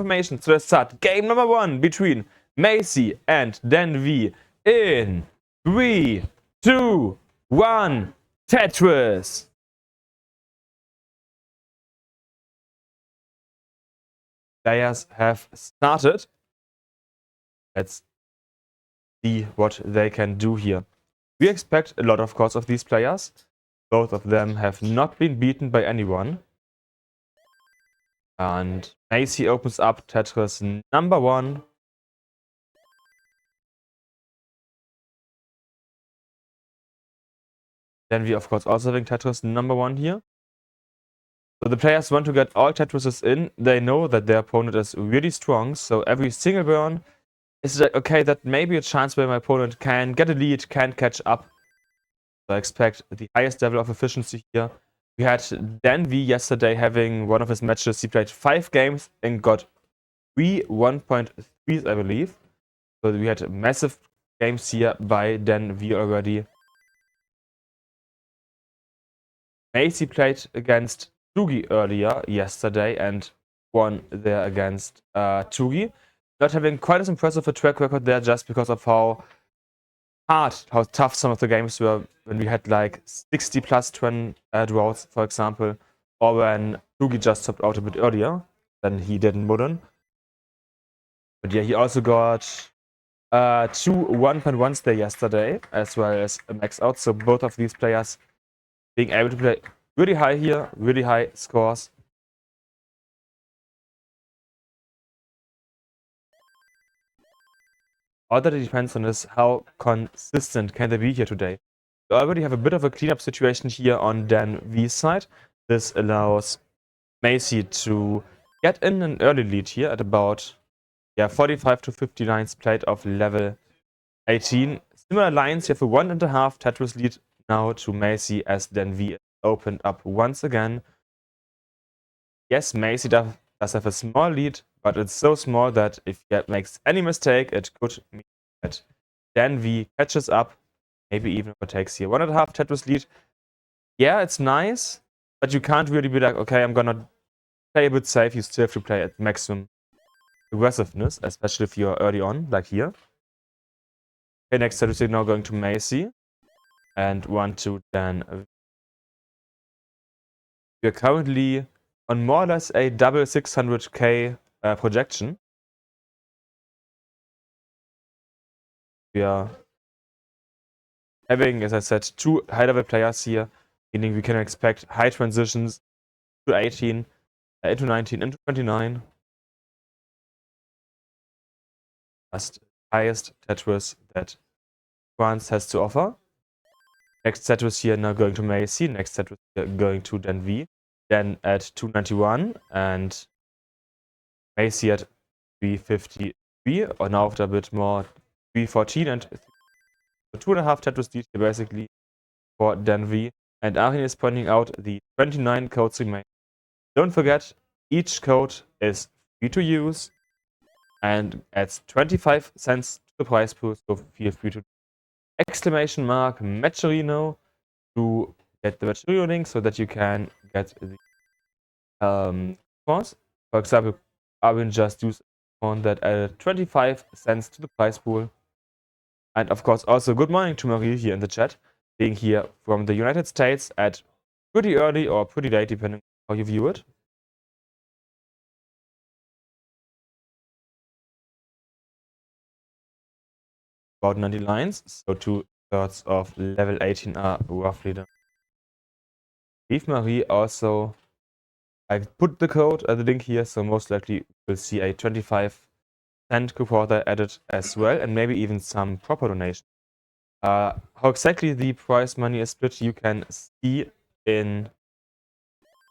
information. So let's start game number 1 between Macy and DanV in 3, 2, 1, Tetris. Players have started. Let's see what they can do here. We expect a lot, of course, of these players. Both of them have not been beaten by anyone. And Macy opens up Tetris number 1. Then we, of course, also having Tetris number 1 here. So the players want to get all Tetrises in. They know that their opponent is really strong, so every single burn is like, okay, that may be a chance where my opponent can get a lead, can catch up. So I expect the highest level of efficiency here. We had DanV yesterday having one of his matches. He played 5 games and got 3 1.3s, I believe. So we had massive games here by DanV already. Macy played against Tugi earlier yesterday and won there against Tugi. Not having quite as impressive a track record there just because of how tough some of the games were when we had like 60 plus draws, for example, or when Tugi just stopped out a bit earlier than he did in Modern. But yeah, he also got 2 1.1s there yesterday, as well as a max out. So both of these players being able to play really high here, really high scores. All that it depends on is how consistent can they be here today. We already have a bit of a cleanup situation here on DanV's side. This allows Macy to get in an early lead here at about 45 to 50 lines played of level 18. Similar lines, you have a 1.5 Tetris lead now to Macy as DanV opened up once again. Yes, Macy does have a small lead, but it's so small that if he makes any mistake, it could mean that DanV catches up, maybe even overtakes here. 1.5 Tetris lead. Yeah, it's nice, but you can't really be like, okay, I'm gonna play a bit safe. You still have to play at maximum aggressiveness, especially if you're early on, like here. Okay, next Tetris lead now going to Macy. And 1 to DanV. We're currently on more or less a double 600k projection. We are having, as I said, 2 high-level players here, meaning we can expect high transitions to 18, into 19, into 29. That's the highest Tetris that France has to offer. Next Tetris here now going to Macy, next Tetris here going to DanV. Then at 291 and Macy at 353, or now after a bit more 314 and 2.5 Tetris lead here basically for DanV. And Arin is pointing out the 29 codes remain. Don't forget, each code is free to use and adds 25 cents to the price pool, so feel free to exclamation mark Matcherino to get the Matcherino link so that you can get the coupons. For example, I will just use a coupon that added 25 cents to the price pool. And of course, also good morning to Marie here in the chat, being here from the United States at pretty early or pretty late, depending on how you view it. About 90 lines, so 2/3 of level 18 are roughly done. Leave Marie also, I put the code, the link here, so most likely we'll see a 25-cent coupon there added as well, and maybe even some proper donation. How exactly the prize money is split, you can see in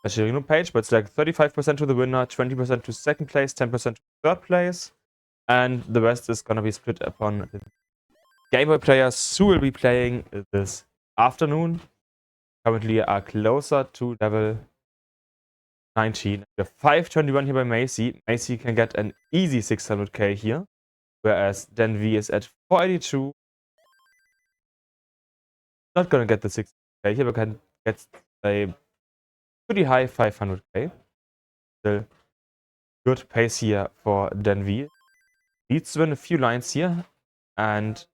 the Shirino page, but it's like 35% to the winner, 20% to second place, 10% to third place, and the rest is gonna be split upon the Game Boy players who will be playing this afternoon. Currently are closer to level 19. We have 521 here by Macy. Macy can get an easy 600k here, whereas DanV is at 482. Not gonna get the 600k here, but can get a pretty high 500k. Still good pace here for DanV. Needs to win a few lines here, and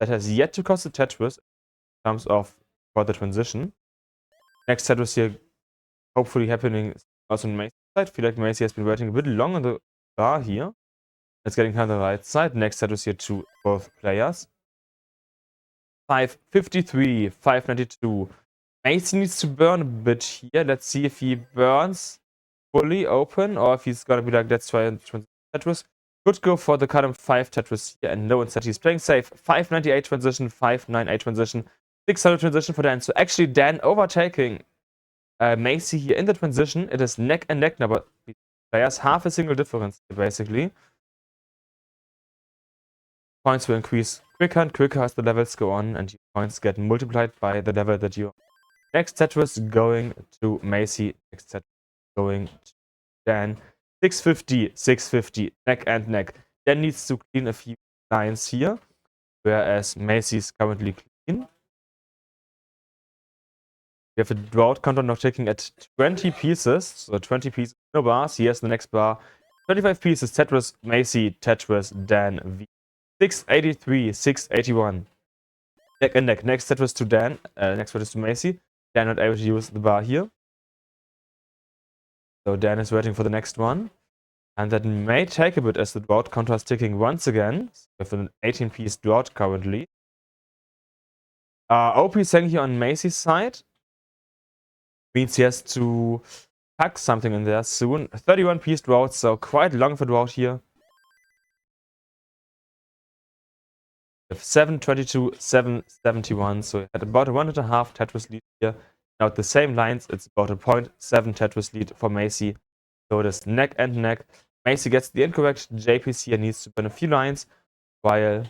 that has yet to cost a Tetris in terms of for the transition. Next Tetris here, hopefully happening also on Macy's side. I feel like Macy has been waiting a bit long on the bar here. It's getting kind of the right side. Next Tetris here to both players. 553, 592. Macy needs to burn a bit here. Let's see if he burns fully open or if he's gonna be like, let's try and Tetris. Could go for the column 5 Tetris here, and no, instead he's playing safe. 598 transition, 598 transition, 600 transition for Dan. So actually Dan overtaking Macy here in the transition. It is neck and neck now, but players half a single difference here, basically. Points will increase quicker and quicker as the levels go on, and your points get multiplied by the level that you... Next Tetris going to Macy, next Tetris going to Dan. 650, 650, neck and neck. Dan needs to clean a few lines here, whereas Macy is currently clean. We have a drought counter now taking at 20 pieces, so 20 pieces, no bars. Here's the next bar. 25 pieces, Tetris, Macy, Tetris, DanV. 683, 681. Neck and neck. Next Tetris to Dan, next Tetris to Macy. Dan not able to use the bar here. So Dan is waiting for the next one. And that may take a bit as the drought counter is ticking once again. So we have an 18-piece drought currently. OP saying here on Macy's side. Means he has to pack something in there soon. 31-piece drought, so quite long of a drought here. 722, 771, so he had about a 1.5 Tetris lead here. Now at the same lines, it's about a 0.7 Tetris lead for Macy. So it is neck and neck. Macy gets the incorrect JPC and needs to burn a few lines, while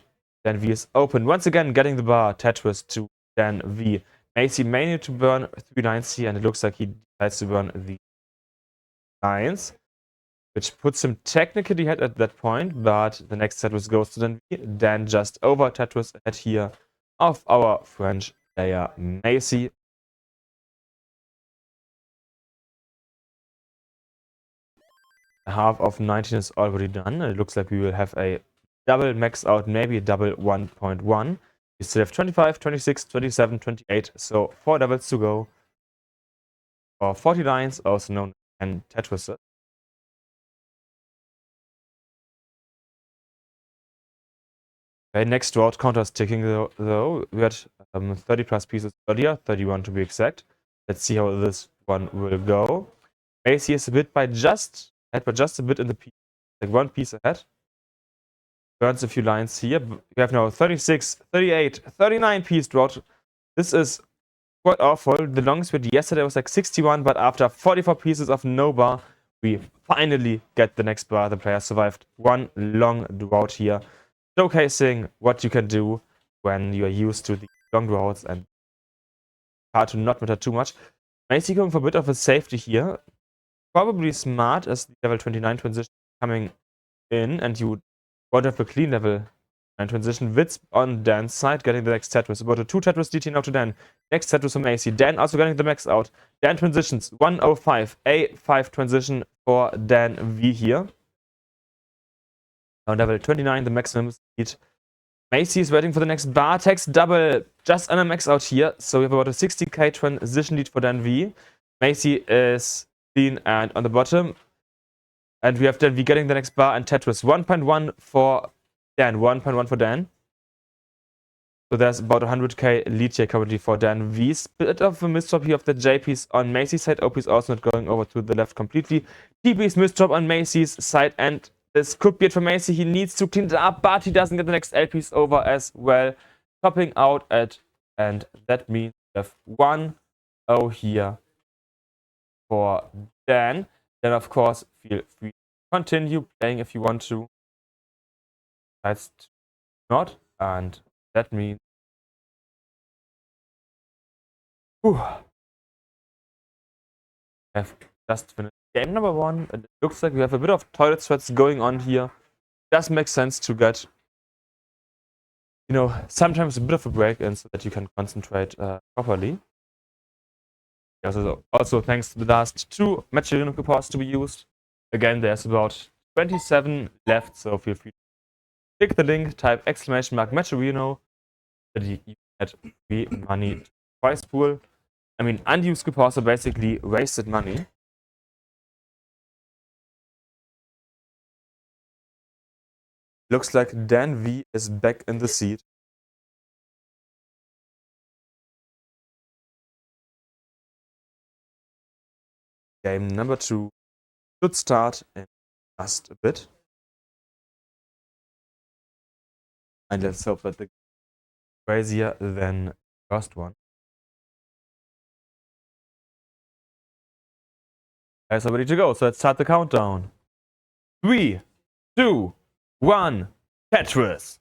DanV is open. Once again, getting the bar, Tetris to DanV. Macy may need to burn 3 lines here, and it looks like he decides to burn the lines, which puts him technically ahead at that point, but the next Tetris goes to DanV. Dan just over Tetris ahead here of our French player Macy. Half of 19 is already done, and it looks like we will have a double max out, maybe a double 1.1. We still have 25, 26, 27, 28, so 4 doubles to go. Or 40 lines, also known as Tetris. Okay, next drought counter is ticking though. We had 30 plus pieces earlier, 31 to be exact. Let's see how this one will go. Macy is a bit by just a bit in the piece, like 1 piece ahead. Burns a few lines here. We have now 36, 38, 39 piece drought. This is quite awful. The longest we had yesterday was like 61, but after 44 pieces of no bar, we finally get the next bar. The player survived 1 long drought here, showcasing what you can do when you are used to the long droughts and hard to not matter too much. Macy going for a bit of a safety here. Probably smart as the level 29 transition coming in, and you want to have a clean level 9 transition. Witz on Dan's side, getting the next Tetris. About a 2 Tetris DT now to Dan. Next Tetris from Macy. Dan also getting the max out. Dan transitions 105. A5 transition for DanV here. On level 29, the maximum speed. Macy is waiting for the next bar. Takes double just on a max out here. So we have about a 60k transition lead for DanV. Macy is clean and on the bottom. And we have DanV getting the next bar and Tetris. 1.1 for Dan. 1.1 for Dan. So there's about 100k lead here currently for DanV. Bit of a misdrop here of the JPs on Macy's side. OP is also not going over to the left completely. TP's misdrop on Macy's side, and this could be it for Macy. He needs to clean it up, but he doesn't get the next LPs over as well. Topping out at, and that means we have 1-0 here for Dan. Then, of course, feel free to continue playing if you want to. That's not, and that means I've just finished game number 1. It looks like we have a bit of toilet threads going on here. Does make sense to get, you know, sometimes a bit of a break in so that you can concentrate properly. Also thanks to the last 2 Matteo reports to be used. Again, there's about 27 left, so feel free to click the link, type !Matteo, that you get free money to prize pool. I mean, unused coupons are basically wasted money. Looks like DanV is back in the seat. Game number 2 should start in just a bit. And let's hope that the crazier than the first one. Guys are ready to go, so let's start the countdown. 3, 2, 1, Tetris!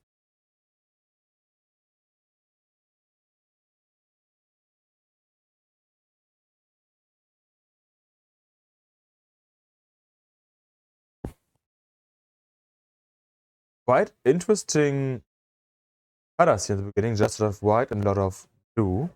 Quite interesting colors here in the beginning, just a lot of white and a lot of blue.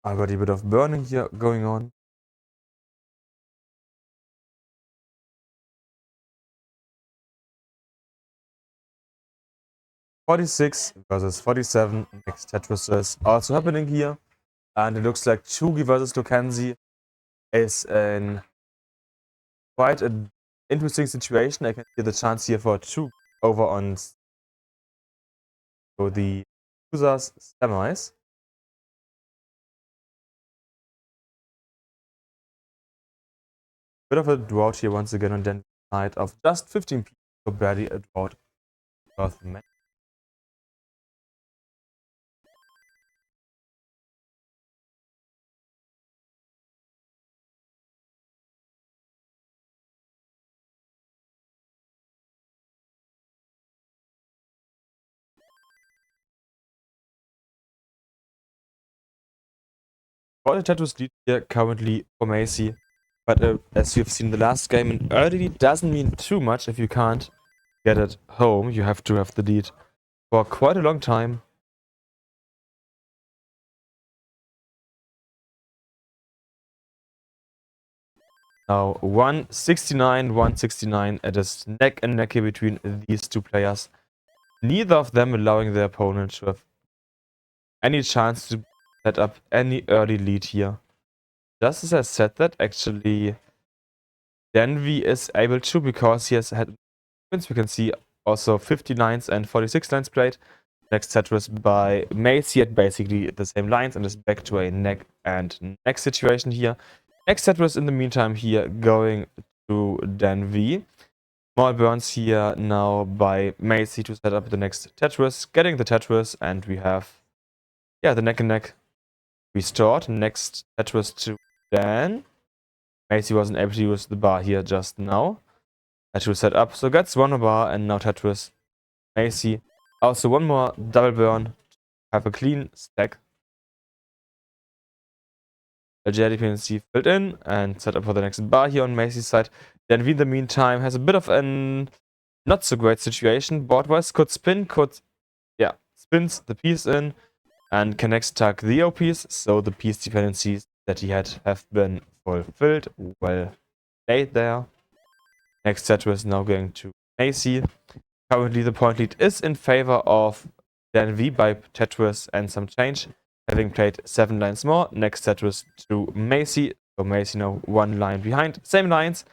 Already a bit of burning here going on. .46 versus 47, next Tetris is also happening here. And it looks like Chugi versus Lukenzi is in quite an interesting situation. I can see the chance here for Chug over on the users semis. Bit of a drought here once again on DanV side of just 15 people, so barely a drought worth mentioning. For the Tetris lead here currently for Macy, but as you've seen in the last game, an early lead doesn't mean too much if you can't get it home. You have to have the lead for quite a long time. Now 169, 169. It is neck and neck here between these two players. Neither of them allowing their opponent to have any chance to set up any early lead here. Just as I said that, actually, DanV is able to, because he has had wins. We can see also 50 lines and 46 lines played. Next Tetris by Macy at basically the same lines, and is back to a neck and neck situation here. Next Tetris in the meantime here going to DanV. Small burns here now by Macy to set up the next Tetris, getting the Tetris, and we have, yeah, the neck and neck restored. Next Tetris to Dan. Macy wasn't able to use the bar here just now. Had to set up, so gets one more bar, and now Tetris. Macy. Also one more double burn. Have a clean stack. The JDPNC filled in and set up for the next bar here on Macy's side. Then we in the meantime has a bit of an not so great situation. Board-wise could spin, spins the piece in and connects tag the OPs, so the piece dependencies that he had have been fulfilled. Well played there. Next Tetris is now going to Macy. Currently the point lead is in favor of DanV by Tetris and some change, having played 7 lines more. Next Tetris to Macy. So Macy now 1 line behind. Same lines.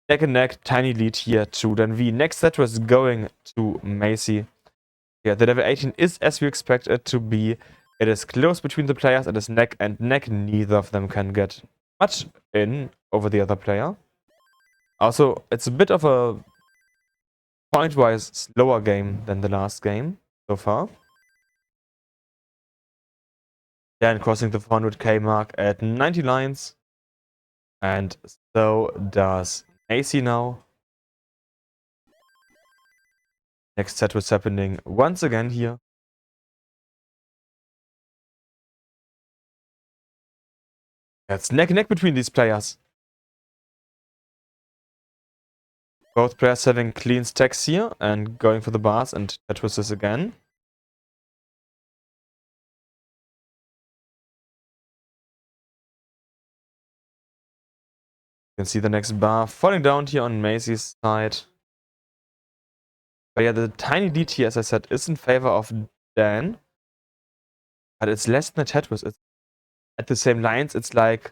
Neck and neck, tiny lead here to DanV. Next Tetris going to Macy. Yeah, the level 18 is as we expect it to be. It is close between the players. It is neck and neck. Neither of them can get much in over the other player. Also, it's a bit of a point-wise slower game than the last game so far. Dan crossing the 400k mark at 90 lines. And so does AC now. Next set was happening once again here. It's neck and neck between these players. Both players having clean stacks here and going for the bars and Tetris's again. You can see the next bar falling down here on Macy's side. But yeah, the tiny lead here, as I said, is in favor of Dan. But it's less than a Tetris. It's at the same lines, it's like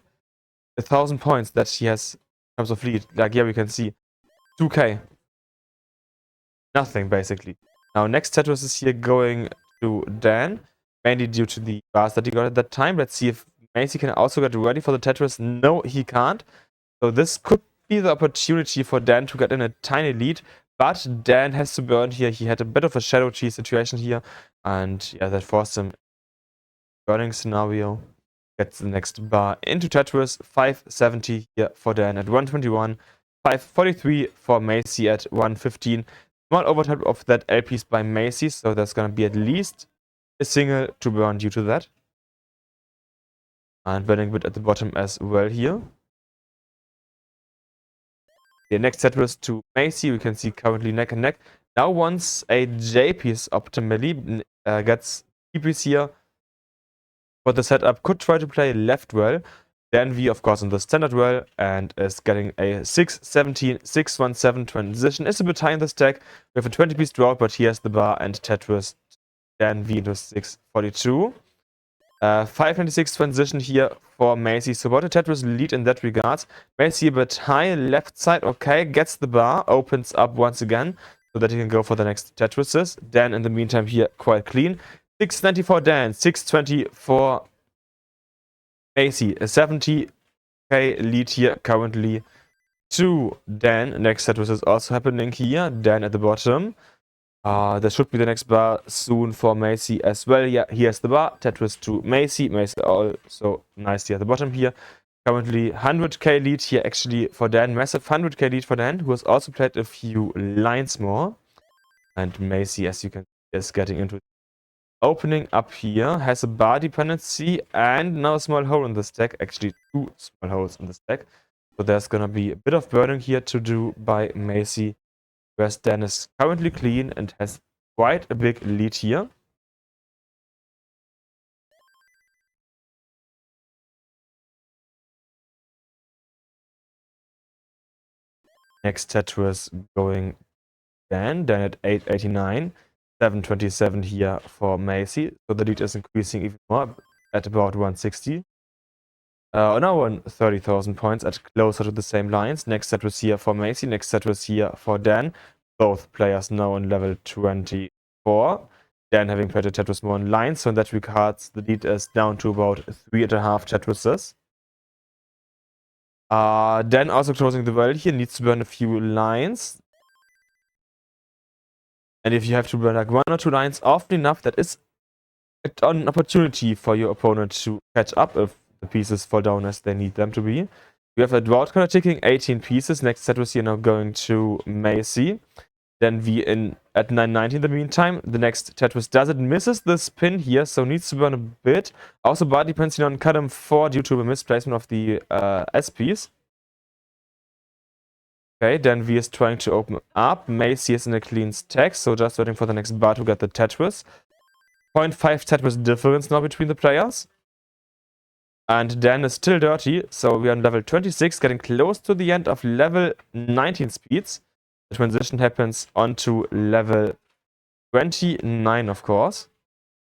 1,000 points that he has in terms of lead. Like, yeah, we can see 2k. Nothing, basically. Now, next Tetris is here going to Dan, mainly due to the bars that he got at that time. Let's see if Macy can also get ready for the Tetris. No, he can't. So this could be the opportunity for Dan to get in a tiny lead. But Dan has to burn here. He had a bit of a shadow cheese situation here. And yeah, that forced him burning scenario. Gets the next bar into Tetris. 570 here for Dan at 121. 543 for Macy at 115. Small overtime of that LPs by Macy, so there's gonna be at least a single to burn due to that. And burning bit at the bottom as well here. The next Tetris to Macy, we can see currently neck and neck. Now once a J piece optimally gets P piece here, for the setup could try to play left well. DanV, of course, in the standard well, and is getting a 617, 617 transition. It's a bit high in the stack. We have a 20 piece drought, but here's the bar and Tetris DanV into 642. 596 transition here for Macy. So about a Tetris lead in that regards. Macy a bit high, left side, okay, gets the bar, opens up once again, so that he can go for the next Tetrises. Dan, in the meantime, here quite clean. 690 for Dan, 620 for Macy. A 70k lead here currently to Dan. Next Tetris is also happening here. Dan at the bottom. There should be the next bar soon for Macy as well. Yeah, here's the bar. Tetris to Macy. Macy also nicely at the bottom here. Currently 100k lead here actually for Dan. Massive 100k lead for Dan, who has also played a few lines more. And Macy, as you can see, is getting into opening up here, has a bar dependency and now a small hole in the stack. Actually, two small holes in the stack. So there's gonna be a bit of burning here to do by Macy. Whereas Dan is currently clean and has quite a big lead here. Next Tetris going Dan at 889. 727 here for Macy. So the lead is increasing even more at about 160. Now on 30,000 points at closer to the same lines. Next set was here for Macy. Next set was here for Dan. Both players now on level 24. Dan having played a Tetris more in lines, so in that regards the lead is down to about 3.5 Tetrises. Dan also closing the well here, needs to burn a few lines. And if you have to burn like 1 or 2 lines often enough, that is an opportunity for your opponent to catch up if the pieces fall down as they need them to be. We have a drought corner ticking, 18 pieces. Next set was here now going to Macy. Then V in at 990 in the meantime. The next Tetris does it, misses the spin here, so needs to burn a bit. Also bar dependency on column 4 due to the misplacement of the S piece. Okay, then V is trying to open up. Macy is in a clean stack, so just waiting for the next bar to get the Tetris. 0.5 Tetris difference now between the players. And Dan is still dirty, so we are on level 26, getting close to the end of level 19 speeds. The transition happens onto level 29, of course.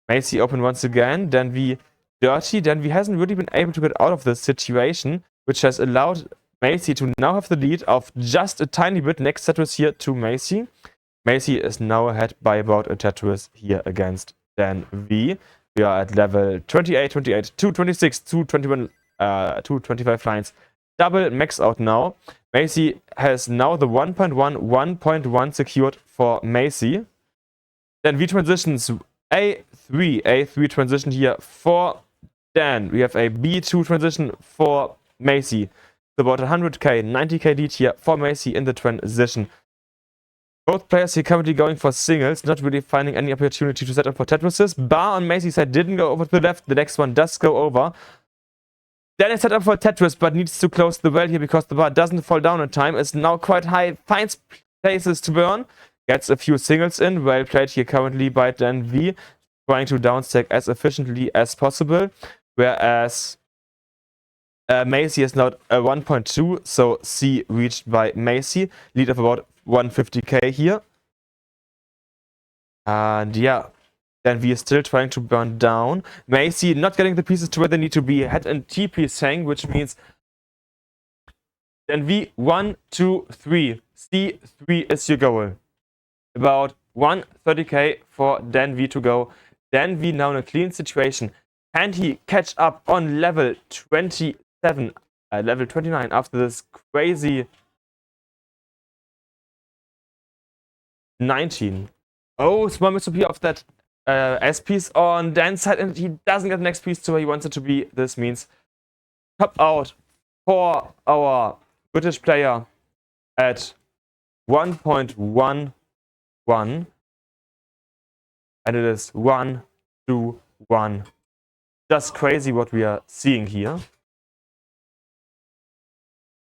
Macy open once again, then we dirty. Then we hasn't really been able to get out of this situation, which has allowed Macy to now have the lead of just a tiny bit. Next Tetris here to Macy. Macy is now ahead by about a Tetris here against DanV. We are at level 28, 28, 226, 221, 225 lines. Double max out now. Macy has now the 1.1, 1.1 secured for Macy. Then V transitions A3 transition here for Dan. We have a B2 transition for Macy. It's about 100k, 90k lead here for Macy in the transition. Both players here currently going for singles, not really finding any opportunity to set up for Tetrises. Bar on Macy's side didn't go over to the left, the next one does go over. Dan is set up for Tetris, but needs to close the well here because the bar doesn't fall down in time. It's now quite high, finds places to burn. Gets a few singles in. Well played here currently by DanV, trying to downstack as efficiently as possible. Whereas Macy is now 1.2, so C reached by Macy. Lead of about 150k here. And yeah, DanV is still trying to burn down. Macy not getting the pieces to where they need to be. Head and TP Sang, which means DanV 1, 2, 3. C3 is your goal. About 130k for DanV to go. DanV now in a clean situation. Can he catch up on level 27, level 29 after this crazy 19? Oh, small mistake of that S piece on Dan's side, and he doesn't get the next piece to where he wants it to be. This means top out for our British player at 1.11, and it is 1, 2, 1. Just crazy what we are seeing here.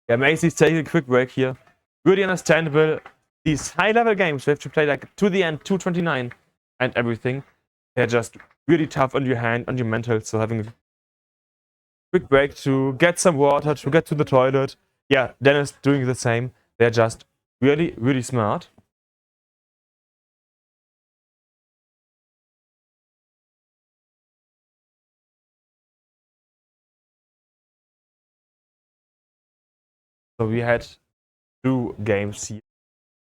Yeah, Macy's taking a quick break here. Really understandable. These high-level games, we have to play like to the end, 229 and everything. They're just really tough on your hand, on your mental. So having a quick break to get some water, to get to the toilet. Yeah, Dennis doing the same. They're just really, really smart. So we had 2 games here.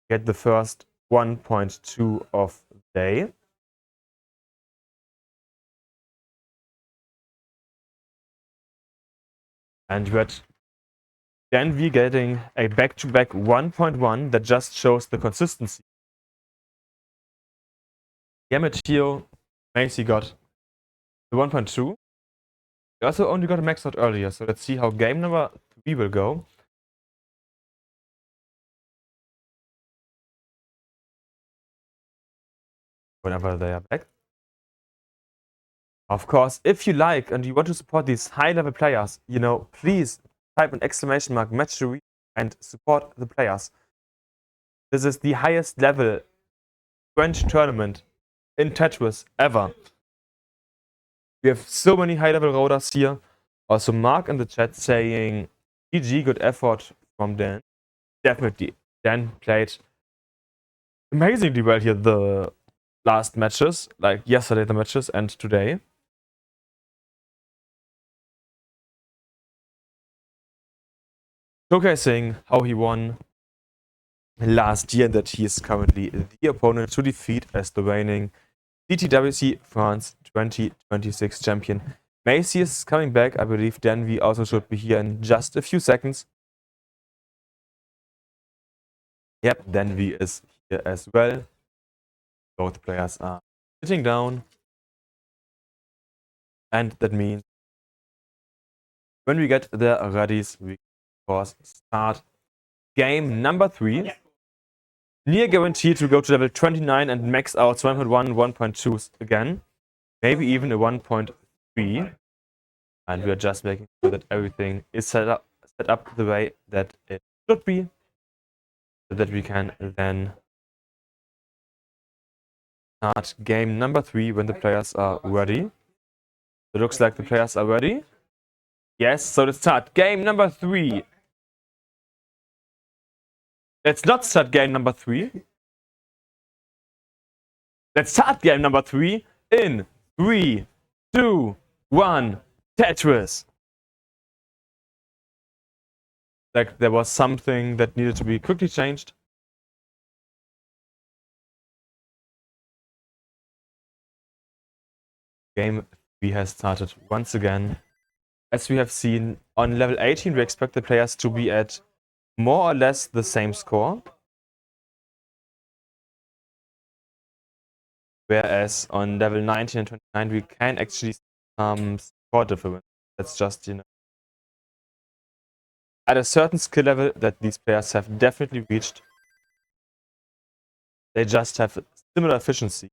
Get the first 1.2 of the day. And we had DanV getting a back-to-back 1.1 that just shows the consistency. Yeah, Matteo, Macy got the 1.2. We also only got a max out earlier, so let's see how game number 3 will go. Whenever they are back. Of course, if you like and you want to support these high-level players, you know, please type an exclamation mark match the and support the players. This is the highest level French tournament in Tetris ever. We have so many high-level roaders here. Also, Mark in the chat saying, GG, good effort from Dan. Definitely, Dan played amazingly well here the last matches, like yesterday the matches and today. Showcasing how he won last year and that he is currently the opponent to defeat as the reigning CTWC France 2026 champion. Macy is coming back. I believe DanV also should be here in just a few seconds. Yep, DanV is here as well. Both players are sitting down. And that means when we get their readies, we of course start game number 3. Near guaranteed to go to level 29 and max out 1.1, 1.2 again. Maybe even a 1.3. And we're just making sure that everything is set up the way that it should be. So that we can then start game number 3 when the players are ready. It looks like the players are ready. Yes, so let's start game number 3. Let's not start game number 3. Let's start game number 3 in 3, 2, 1, Tetris. Like there was something that needed to be quickly changed. Game 3 has started once again. As we have seen on level 18, we expect the players to be at more or less the same score. Whereas on level 19 and 29, we can actually see some score difference. That's just, you know, at a certain skill level that these players have definitely reached. They just have similar efficiency.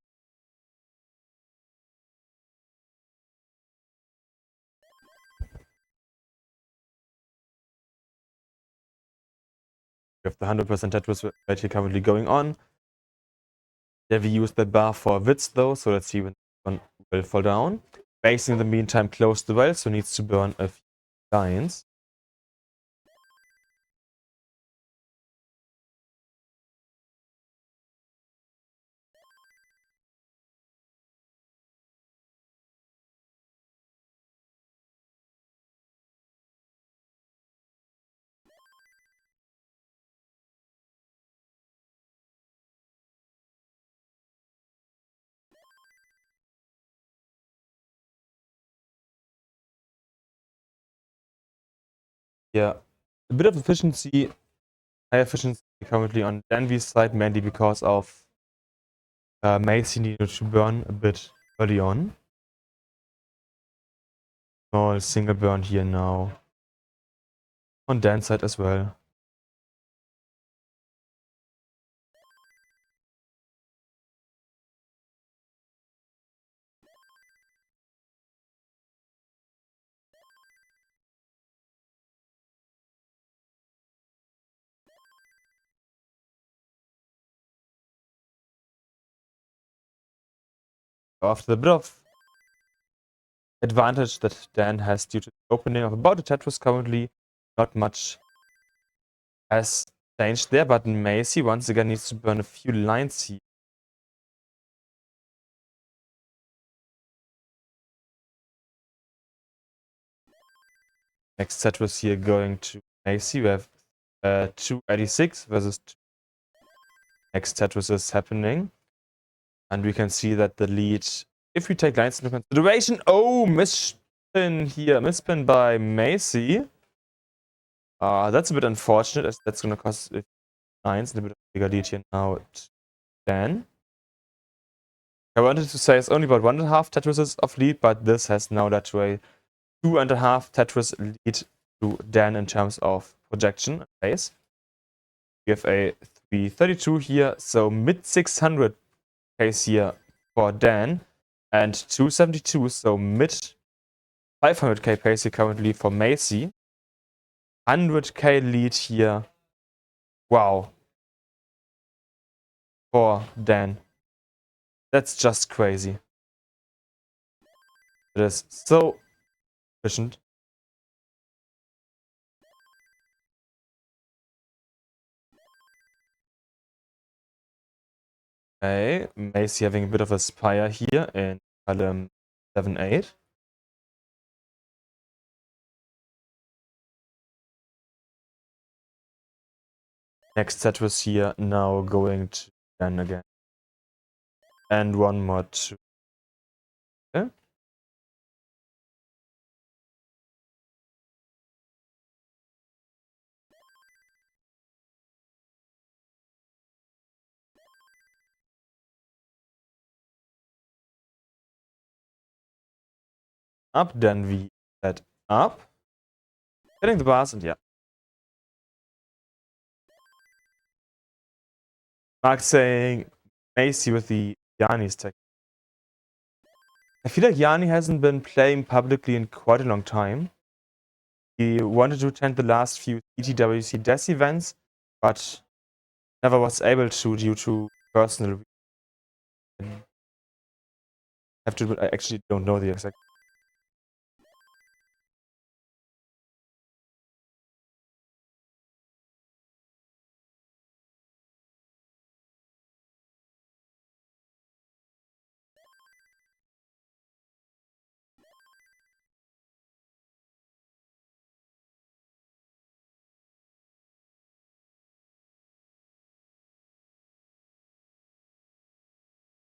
We have the 100% Tetris rate here currently going on. There we use the bar for width though, so let's see when one will fall down. Base in the meantime closed the well, so needs to burn a few lines. Yeah, a bit of efficiency, high efficiency currently on DanV's side, mainly because of Macy needed to burn a bit early on. Small single burn here now. On Dan's side as well. After the bit of advantage that Dan has due to the opening of about the Tetris currently, not much has changed there, but Macy once again needs to burn a few lines here. Next Tetris here going to Macy. We have 286 versus 2. Next Tetris is happening. And we can see that the lead, if we take lines into consideration, oh, misspin here, misspin by Macy. That's a bit unfortunate, as that's going to cost lines, and a bit of a bigger lead here now at 10. I wanted to say it's only about 1.5 Tetrises of lead, but this has now led to a 2.5 Tetris lead to Dan in terms of projection and pace. We have a 332 here, so mid 600 pace here for Dan, and 272, so mid 500k pace here currently for Macy. 100k lead here. Wow. For Dan. That's just crazy. It is so efficient. Okay, Macy having a bit of a spire here in column 7-8. Next Tetris here now going to Dan again. And one more to. Okay. Up, then we set up. Getting the bars, and yeah. Mark saying Macy with the Yanni's tech. I feel like Yanni hasn't been playing publicly in quite a long time. He wanted to attend the last few CTWC DES events, but never was able to due to personal reasons. I actually don't know the exact.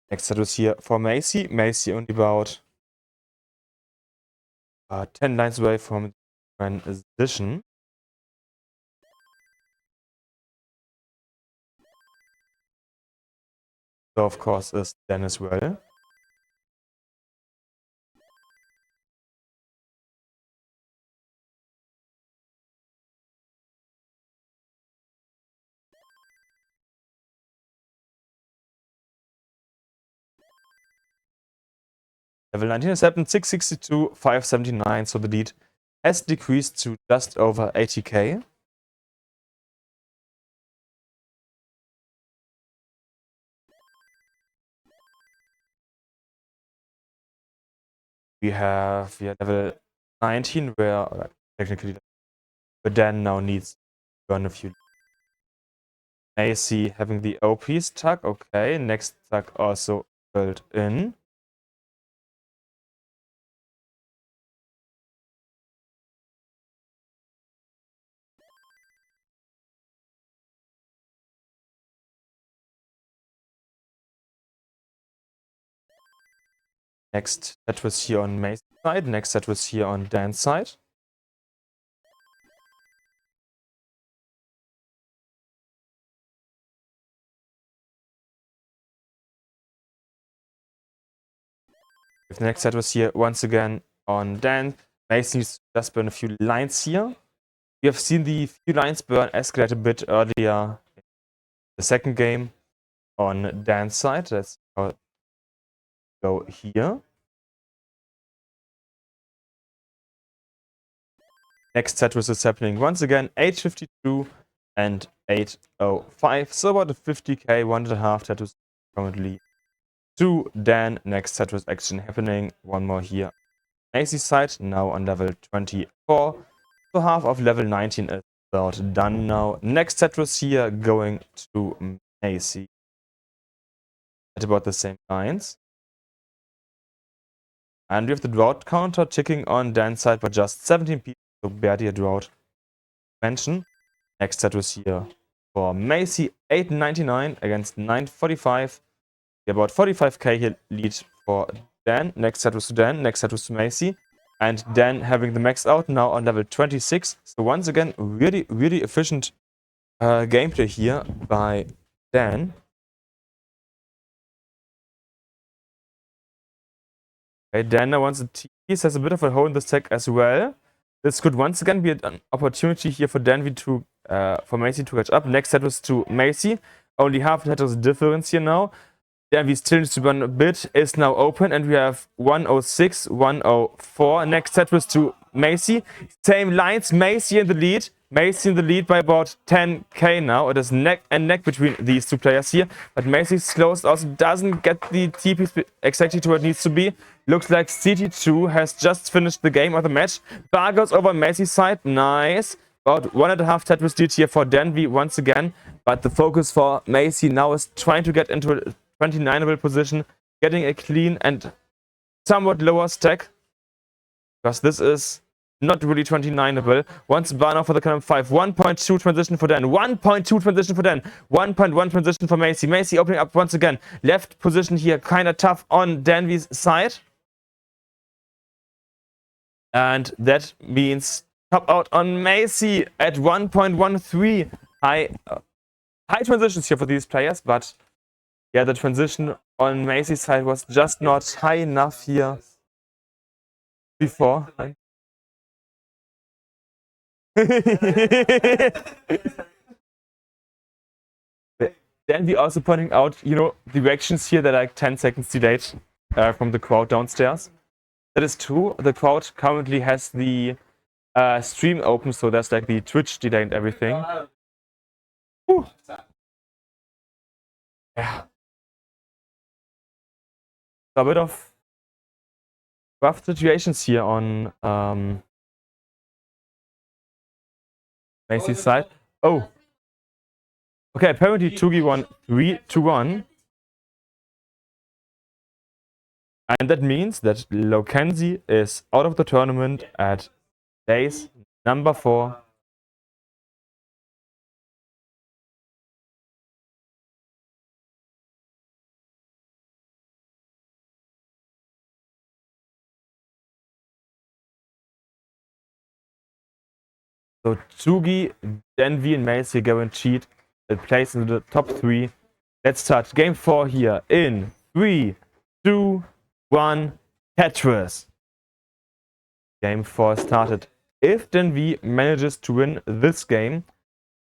Next status here for Macy. Macy only about 10 lines away from transition. So of course is Dan as well. Level 19 is happened, 662, 579, so the lead has decreased to just over 80k. we have level 19 where technically Dan now needs to burn a few. AC having the OP stack, okay. Next stack also built in. Next set was here on Mace's side. Next set was here on Dan's side. The next set was here once again on Dan. Mace needs to just burn a few lines here. We have seen the few lines burn escalate a bit earlier in the second game on Dan's side. Let's go here. Next set was happening once again, 852 and 805. So about a 50k, 1.5 tattoos currently to Dan. Next set was action happening. One more here. AC side now on level 24. So half of level 19 is about done now. Next set was here going to AC at about the same lines. And we have the drought counter ticking on Dan's side, but just 17 people. So barely a drought mention. Next set was here for Macy, 899 against 945. About 45k here lead for Dan. Next set was to Dan. Next set was to Macy. And Dan having the max out now on level 26. So once again, really, really efficient gameplay here by Dan. Okay, Dan now wants a tease, has a bit of a hole in the stack as well. This could once again be an opportunity here for DanV to for Macy to catch up. Next set was to Macy. Only half the letters difference here now. DanV still needs to burn a bit, is now open, and we have 106, 104. Next set was to Macy. Same lines, Macy in the lead. Macy in the lead by about 10k now. It is neck and neck between these two players here. But Macy's close also doesn't get the TP exactly to where it needs to be. Looks like CT2 has just finished the game of the match. Bar goes over Macy's side. Nice. About 1.5 Tetris lead here for DanV once again. But the focus for Macy now is trying to get into a 29able position, getting a clean and somewhat lower stack. Because this is not really 29able. Once bar for the column 5. 1.2 transition for Dan. 1.2 transition for Dan. 1.1 transition for Macy. Macy opening up once again. Left position here, kind of tough on DanV's side. And that means top out on Macy at 1.13. High transitions here for these players, but yeah, the transition on Macy's side was just not high enough here before. Then we also pointing out, the reactions here that are like 10 seconds delayed from the crowd downstairs. That is true. The crowd currently has the stream open, so there's like the Twitch delay and everything. Whew. Yeah. A bit of rough situations here on Macy's side. Oh. Okay, apparently Tugi won 3-1. And that means that Lokenzi is out of the tournament at base number 4. So Tsugi, DanV, and Macy guaranteed a place in the top 3. Let's start game 4 here in 3, 2, 1, Tetris. Game 4 started. If DanV manages to win this game,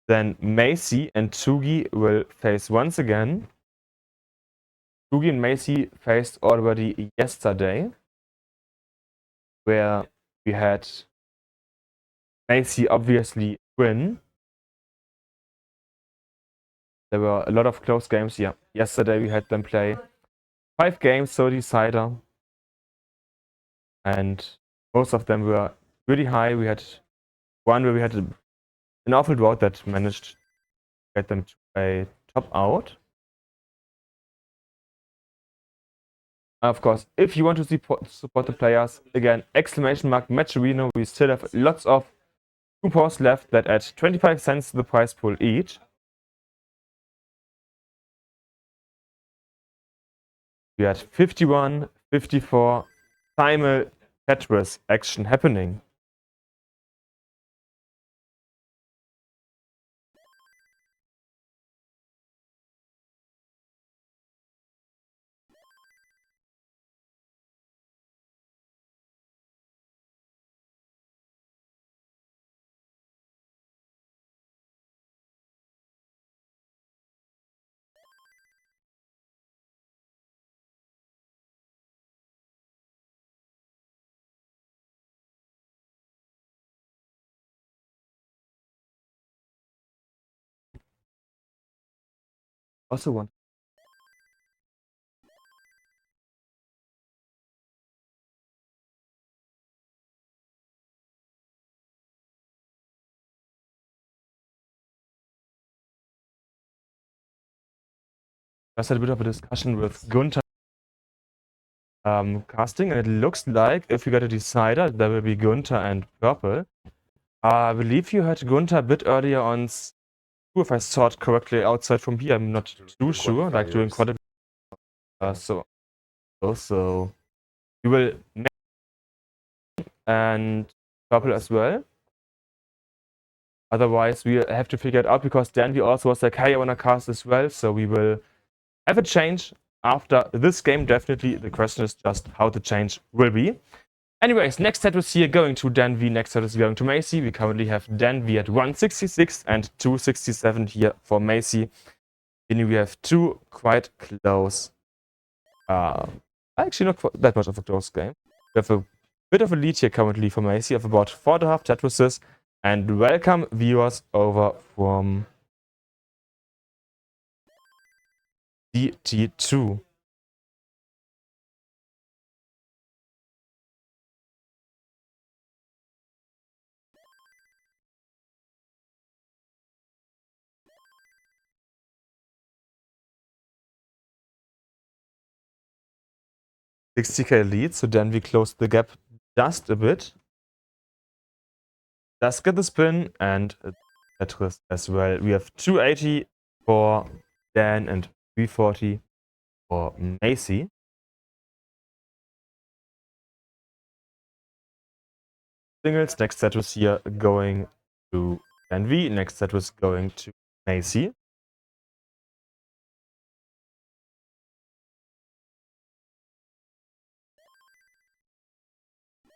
then Macy and Tsugi will face once again. Tsugi and Macy faced already yesterday, where we had Macy obviously win. There were a lot of close games here. Yesterday we had them play 5 games, so decider. and most of them were really high. We had one where we had an awful drought that managed to get them to a top out. Of course, if you want to support the players, again, exclamation mark Matcherino. We still have lots of coupons left that add 25 cents to the prize pool each. We had 51, 54 simul Tetris action happening. Also one. Just had a bit of a discussion with Gunther casting, and it looks like if you get a decider, there will be Gunther and purple. I believe you had Gunther a bit earlier on, if I saw it correctly outside from here. I'm not too sure, like during qualification. So you will make and purple as well. Otherwise, we have to figure it out because DanV also was like, hey, I want to cast as well. So we will have a change after this game. Definitely, the question is just how the change will be. Anyways, next set was here going to DanV, next set is going to Macy. We currently have DanV at 166 and 267 here for Macy. Then we have two quite close, actually not that much of a close game. We have a bit of a lead here currently for Macy of about 4.5 Tetrises. And welcome viewers over from CT2. $60k lead, so then we close the gap just a bit. Just get the spin and Tetris as well. We have 280 for Dan and 340 for Macy. Singles, next set was here going to DanV, next set was going to Macy.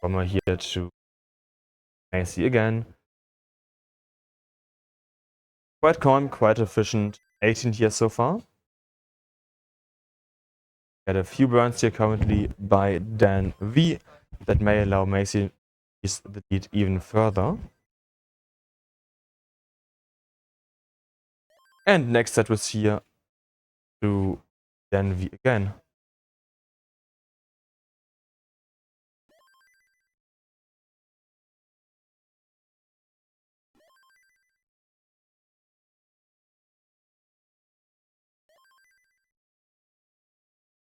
From here to Macy again. Quite calm, quite efficient. 18 here so far. Got a few burns here currently by DanV that may allow Macy to increase the lead even further. And next set was here to DanV again.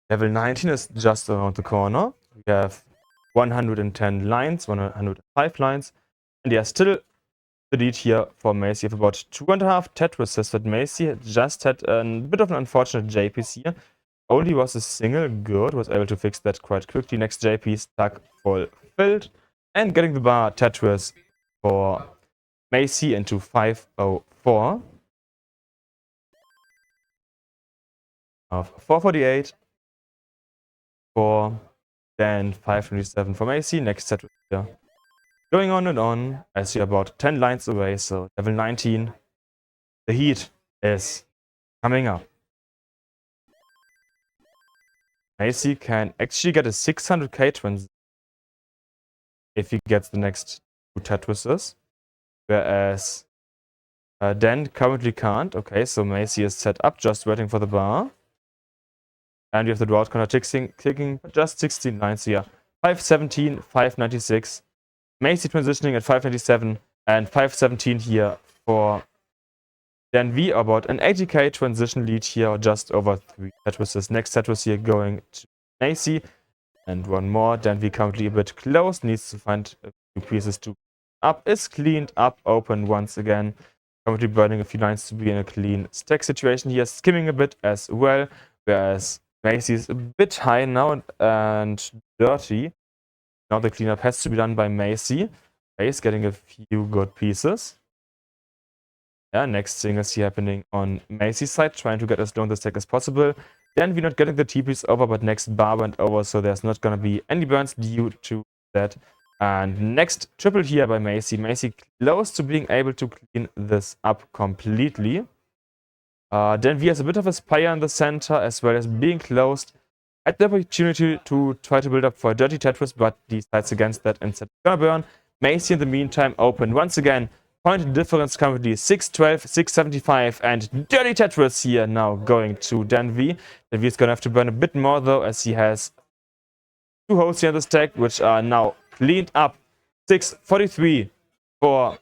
Level 19 is just around the corner. We have 110 lines, 105 lines, and yeah, still the lead here for Macy of about 2.5 Tetrises that Macy just had a bit of an unfortunate JPs here. Only was a single, good, was able to fix that quite quickly. Next JP stuck fulfilled, and getting the bar Tetris for Macy into 504 of 448 for Dan, 527 for Macy. Next set here going on and on as you're about 10 lines away. So level 19, the heat is coming up. Macy can actually get a 600k transition if he gets the next two Tetrises, whereas Dan currently can't. Okay, so Macy is set up, just waiting for the bar. And we have the drought corner ticking, just 16 lines here. 517, 596. Macy transitioning at 597 and 517 here for DanV, about an 80k transition lead here, or just over 3 Tetris. Next Tetris here going to Macy, and one more. DanV currently a bit close, needs to find a few pieces to up. Is cleaned up, open once again. Currently burning a few lines to be in a clean stack situation here, skimming a bit as well, whereas Macy is a bit high now and dirty. Now the cleanup has to be done by Macy. Mace getting a few good pieces. Yeah, next thing is here happening on Macy's side, trying to get as long the stack as possible. Then we're not getting the TPs over, but next bar went over, so there's not going to be any burns due to that. And next triple here by Macy. Macy close to being able to clean this up completely. Then we has a bit of a spire in the center, as well as being closed. Had the opportunity to try to build up for a dirty Tetris, but decides against that and said gonna burn. Macy in the meantime open once again. Point difference currently 612, 675, and dirty Tetris here now going to DanV. DanV is gonna have to burn a bit more though, as he has 2 holes here in the stack, which are now cleaned up. 643 for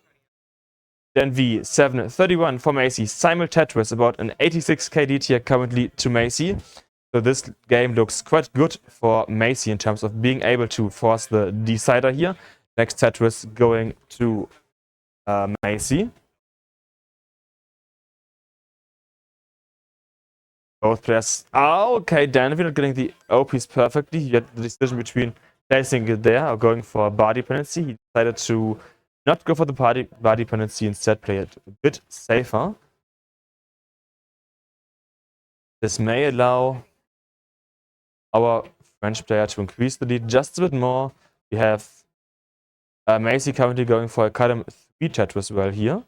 DanV, 731 for Macy. Simul Tetris, about an 86k lead here currently to Macy. So this game looks quite good for Macy in terms of being able to force the decider here. Next Tetris going to Macy. Both players. Oh, okay, DanV not getting the O piece perfectly. He had the decision between placing it there or going for a bar dependency. He decided to not go for the bar dependency, instead play it a bit safer. This may allow our French player to increase the lead just a bit more. We have Macy currently going for a column 3 Tetris well here.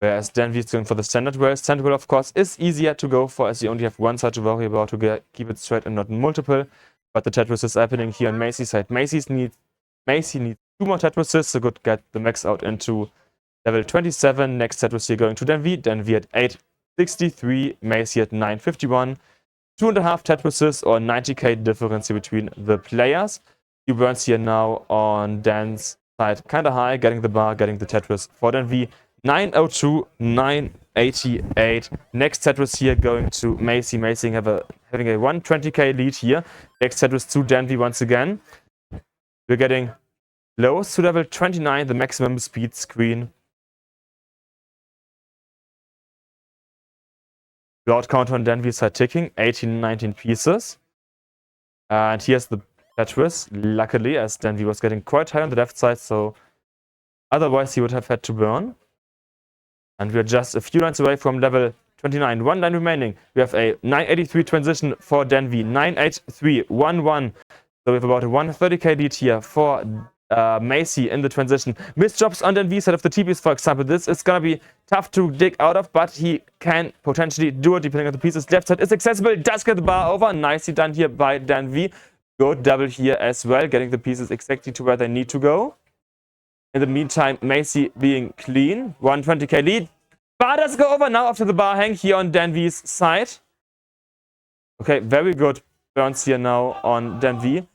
Whereas DanV is going for the standard well. Standard well, of course, is easier to go for, as you only have one side to worry about to keep it straight and not multiple. But the Tetris is happening here on Macy's side. Macy needs 2 more Tetrises to get the max out into level 27. Next Tetris here going to DanV. DanV at 863, Macy at 951. 2.5 Tetrises or 90k difference here between the players. Few burns here now on Dan's side, kind of high, getting the bar, getting the Tetris for DanV. 902, 988. Next Tetris here going to Macy. Macy having a 120k lead here. Next Tetris to DanV once again. We're getting close to level 29, the maximum speed screen. Cloud count on DanV's side ticking, 18, 19 pieces. And here's the Tetris, luckily, as DanV was getting quite high on the left side, so otherwise he would have had to burn. And we're just a few lines away from level 29. 1 line remaining. We have a 983 transition for DanV. 983, 1-1. So we have about a 130k lead here for Macy in the transition. Missed drops on DanV side of the TPs, for example. This is going to be tough to dig out of, but he can potentially do it depending on the pieces. Left side is accessible. Does get the bar over. Nicely done here by DanV. Good double here as well, getting the pieces exactly to where they need to go. In the meantime, Macy being clean. 120k lead. Bar does go over now after the bar hang here on DanV's side. Okay, very good burns here now on DanV.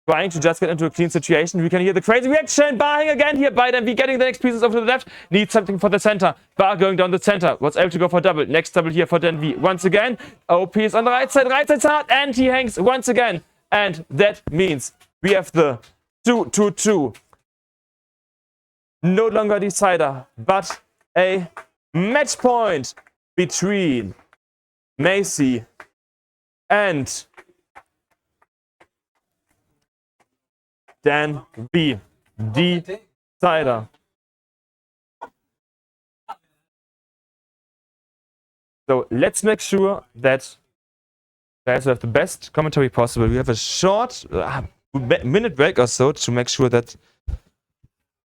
Trying to just get into a clean situation. We can hear the crazy reaction. Bar hang again here by DanV. Getting the next pieces over to the left. Needs something for the center. Bar going down the center. Was able to go for double. Next double here for DanV. Once again. O piece on the right side. Right side's hard. And he hangs once again. And that means we have the 2-2-2. No longer a decider, but a match point between Macy and DanV. Decider. So let's make sure that guys have the best commentary possible. We have a short minute break or so to make sure that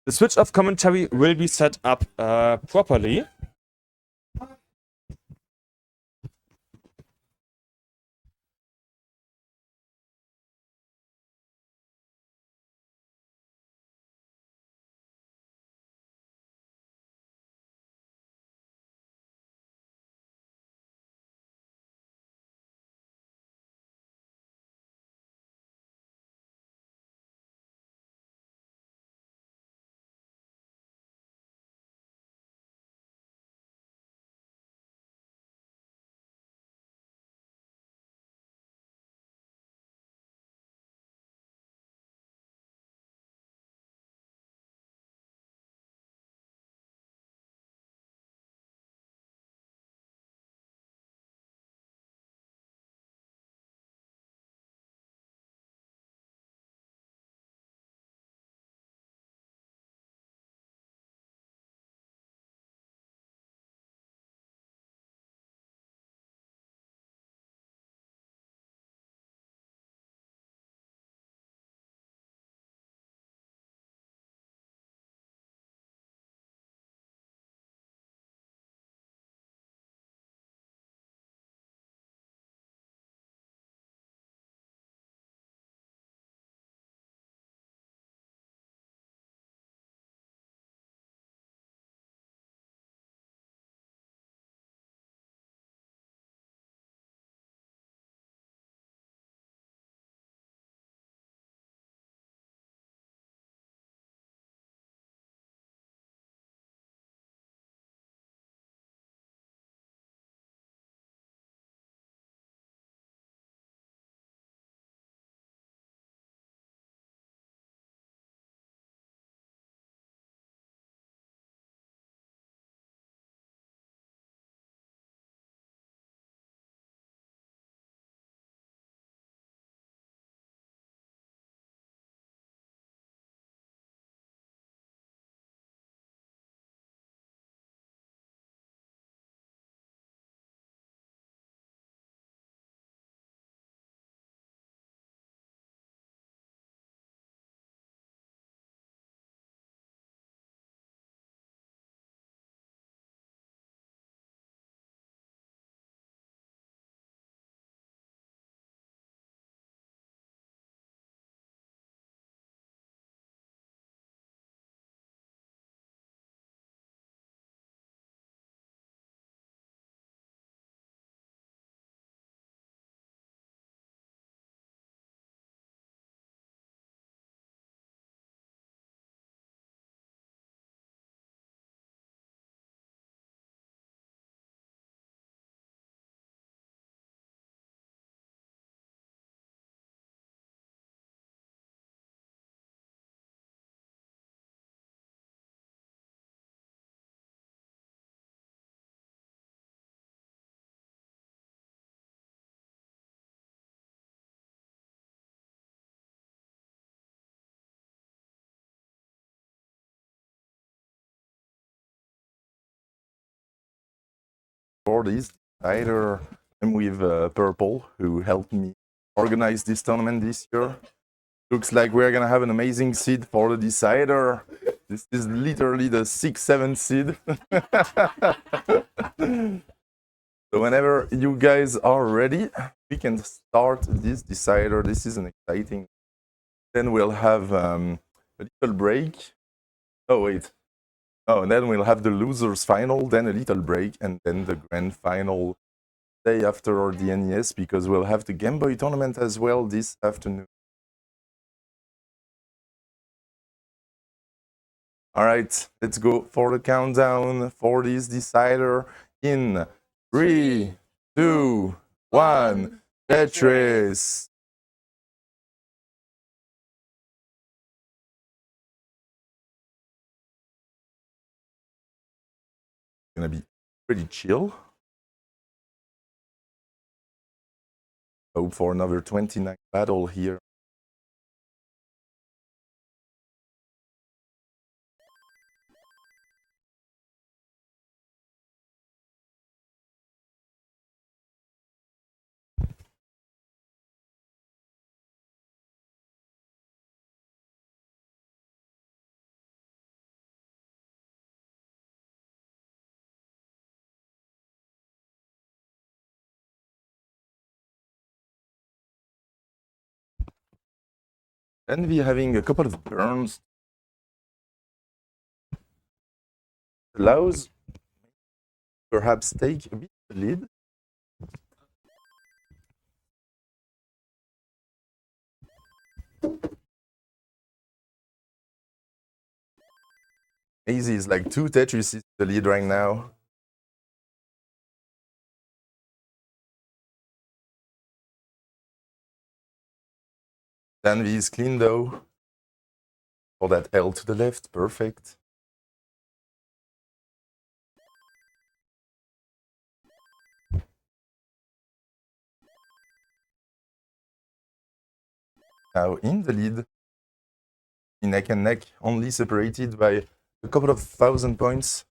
the switch of commentary will be set up properly. for this decider. I'm with Purple, who helped me organize this tournament this year. Looks like we're gonna have an amazing seed for the decider. This is literally the 6-7 seed. So whenever you guys are ready, we can start this decider. This is an exciting. Then we'll have a little break. Oh wait. Oh, and then we'll have the losers final, then a little break, and then the grand final day after the NES, because we'll have the Game Boy tournament as well this afternoon. All right, let's go for the countdown for this decider in 3, 2, 1. Tetris. Gonna be pretty chill. Hope for another 29 battle here. Then we're having a couple of burns. Allows perhaps take a bit of the lead. Easy is like 2 Tetris is the lead right now. DanV is clean though. For that L to the left, perfect. Now in the lead, in neck and neck, only separated by a couple of 1,000 points.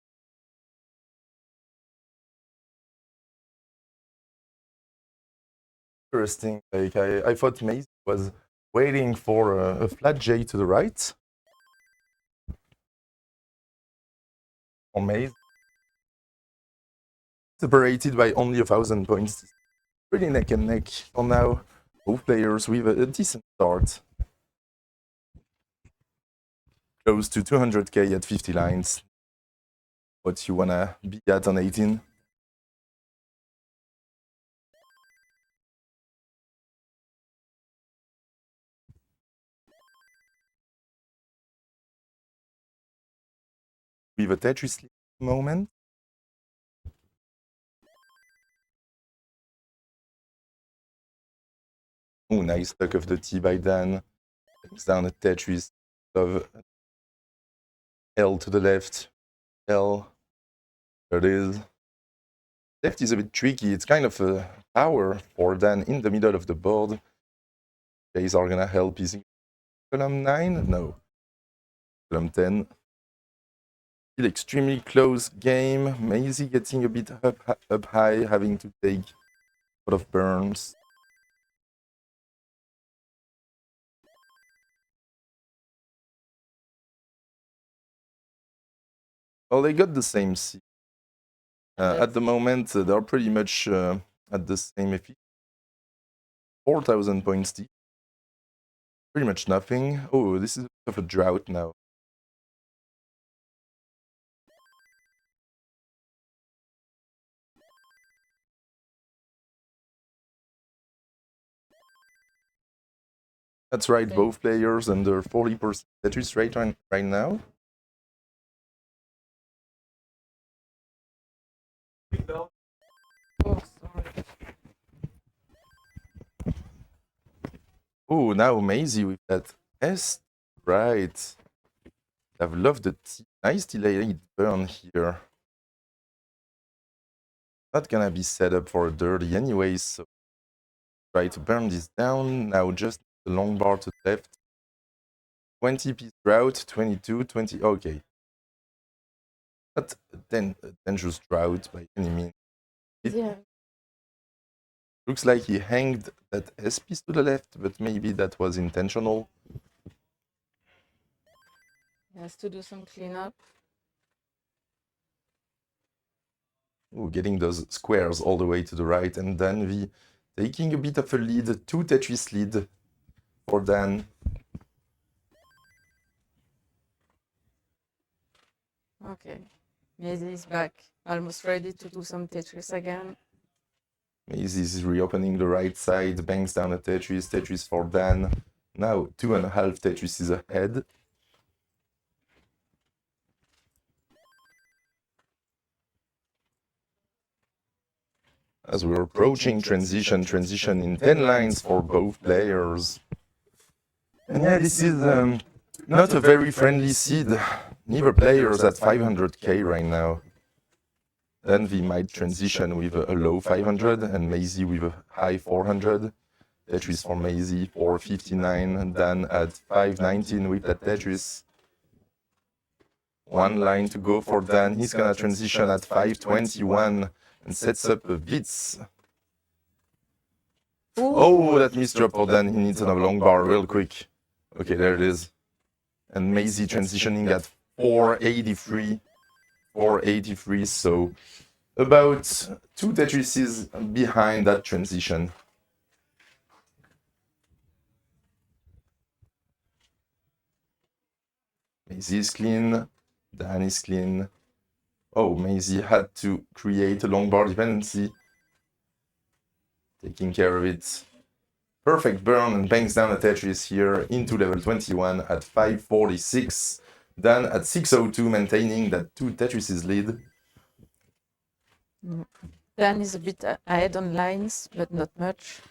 Interesting. Like I thought Maze was waiting for a flat J to the right. Or Maze. Separated by only 1,000 points. Pretty neck and neck for now. Both players with a decent start. Close to 200k at 50 lines. What you wanna be at on 18? With a Tetris moment. Oh, nice tuck of the T by Dan. Takes down a Tetris of L to the left. L. There it is. Left is a bit tricky. It's kind of a power for Dan in the middle of the board. Jays are gonna help. Is he column 9? No. Column 10. Still extremely close game. Maisie getting a bit up high, having to take a lot of burns. Well, they got the same C. At the moment, they're pretty much at the same efficiency. 4,000 points deep. Pretty much nothing. Oh, this is a bit of a drought now. That's right, both players under 40% Tetris rate right now. Oh, sorry. Oh, now Maisie with that S. Right. I've loved the nice delayed burn here. Not gonna be set up for a dirty anyways, so try to burn this down. Now just the long bar to the left. 20 piece drought, 22, 20. Okay. Not a dangerous drought by any means. Yeah. Looks like he hanged that S piece to the left, but maybe that was intentional. He has to do some cleanup. Ooh, getting those squares all the way to the right, and DanV taking a bit of a lead, 2 Tetris lead for Dan. Okay. Maisie is back, almost ready to do some Tetris again. Maisie is reopening the right side, bangs down a Tetris, Tetris for Dan. Now 2.5 Tetris is ahead. As we're approaching transition in 10 lines for both players. And yeah, this is not a very friendly seed. Neither players at 500k right now. Then we might transition with a low 500 and Maisie with a high 400. Tetris for Maisie 459 and Dan at 519 with that Tetris. 1 line to go for Dan. He's gonna transition at 521 and sets up a bits. Oh, that misdrop for Dan. He needs another long bar real quick. Okay, there it is. And Maisie transitioning at 483. 483, so about 2 Tetrises behind that transition. Maisie is clean. Dan is clean. Oh, Maisie had to create a long bar dependency. Taking care of it. Perfect burn and bangs down a Tetris here into level 21 at 546. Dan at 602, maintaining that 2 Tetrises lead. Dan is a bit ahead on lines, but not much.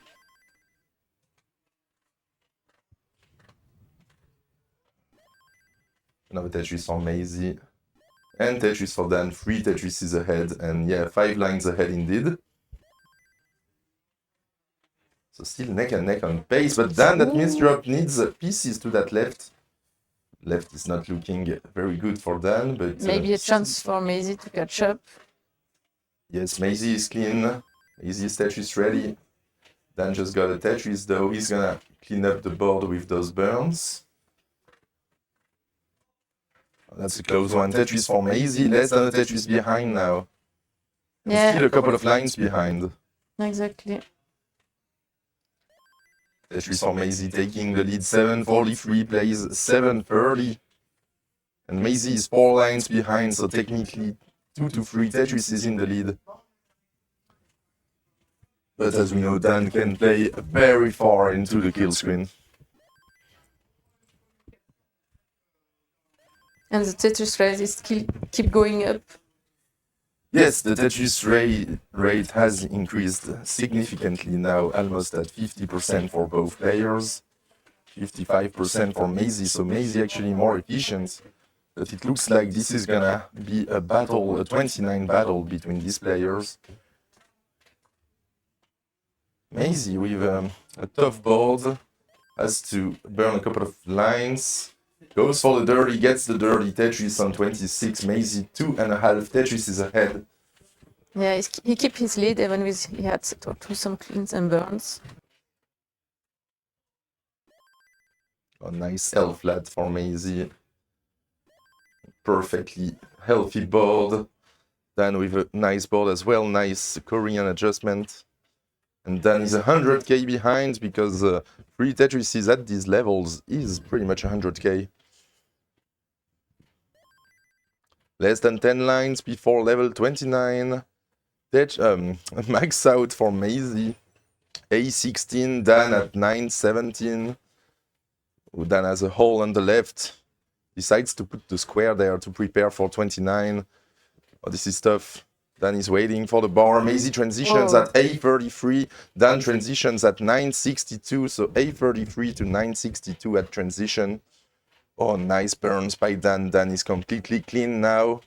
Another Tetris for Maisie. And Tetris for Dan, 3 Tetrises ahead, and yeah, 5 lines ahead indeed. So still neck and neck on pace, but Dan, that misdrop needs pieces to that left. Left is not looking very good for Dan, but... Maybe a chance for Maisie to catch up. Yes, Maisie is clean. Maisie's Tetris ready. Dan just got a Tetris though, he's gonna clean up the board with those burns. That's a close one. Tetris for Maisie, less than a Tetris behind now. Yeah. Still a couple of lines behind. Exactly. Tetris for Maisie taking the lead, 743 plays 730. And Maisie is 4 lines behind, so technically 2 to 3 Tetris is in the lead. But as we know, Dan can play very far into the kill screen. And the Tetris rates keep going up. Yes, the Tetris rate has increased significantly now, almost at 50% for both players. 55% for Maisie, so Maisie actually more efficient. But it looks like this is gonna be a battle, a 29 battle between these players. Maisie with a tough board, has to burn a couple of lines. Goes for the dirty, gets the dirty Tetris on 26. Maisie 2.5 Tetris is ahead. Yeah, he kept his lead even with he had to do some cleans and burns. A nice L flat for Maisie. Perfectly healthy board. Dan with a nice board as well, nice Korean adjustment. And Dan is 100k behind because 3 Tetrises at these levels is pretty much 100k. Less than 10 lines before level 29. Max out for Maisie. A16, Dan at 917. Dan has a hole on the left. Decides to put the square there to prepare for 29. Oh, this is tough. Dan is waiting for the bar. Maisie transitions at A33. Dan transitions at 962. So A33 to 962 at transition. Oh, nice burns by Dan. Dan is completely clean now.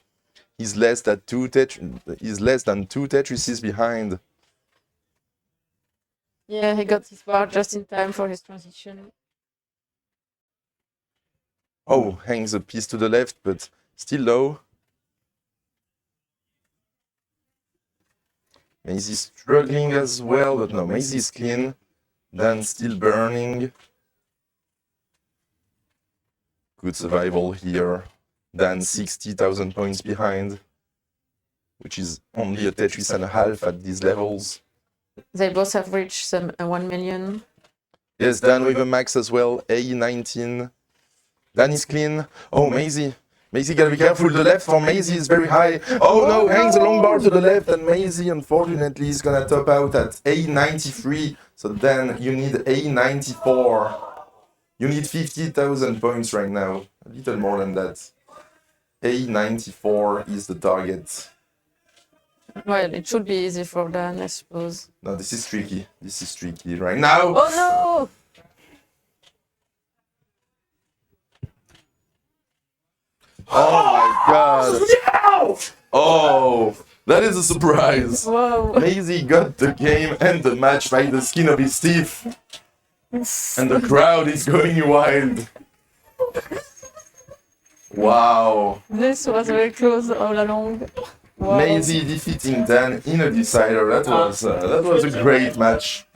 He's less than 2 Tetrises behind. Yeah, he got his bar just in time for his transition. Oh, hangs a piece to the left, but still low. Maisie struggling as well, but no, Maisie's clean. Dan still burning. Good survival here. Dan 60,000 points behind, which is only a Tetris and a half at these levels. They both have reached some 1 million. Yes, Dan with a max as well, A19. Dan is clean. Oh, Maisie. Maisie gotta be careful. The left for Maisie is very high. Oh no, hangs a long bar to the left, and Maisie unfortunately is gonna top out at A93. So then you need A94. You need 50,000 points right now. A little more than that. A94 is the target. Well, it should be easy for Dan, I suppose. No, this is tricky. This is tricky right now. Oh no! Oh my god. Oh, that is a surprise. Whoa! Maisie got the game and the match by the skin of his teeth. And the crowd is going wild. Wow. This was very close all along. Wow. Maisie defeating Dan in a decider. That was a great match.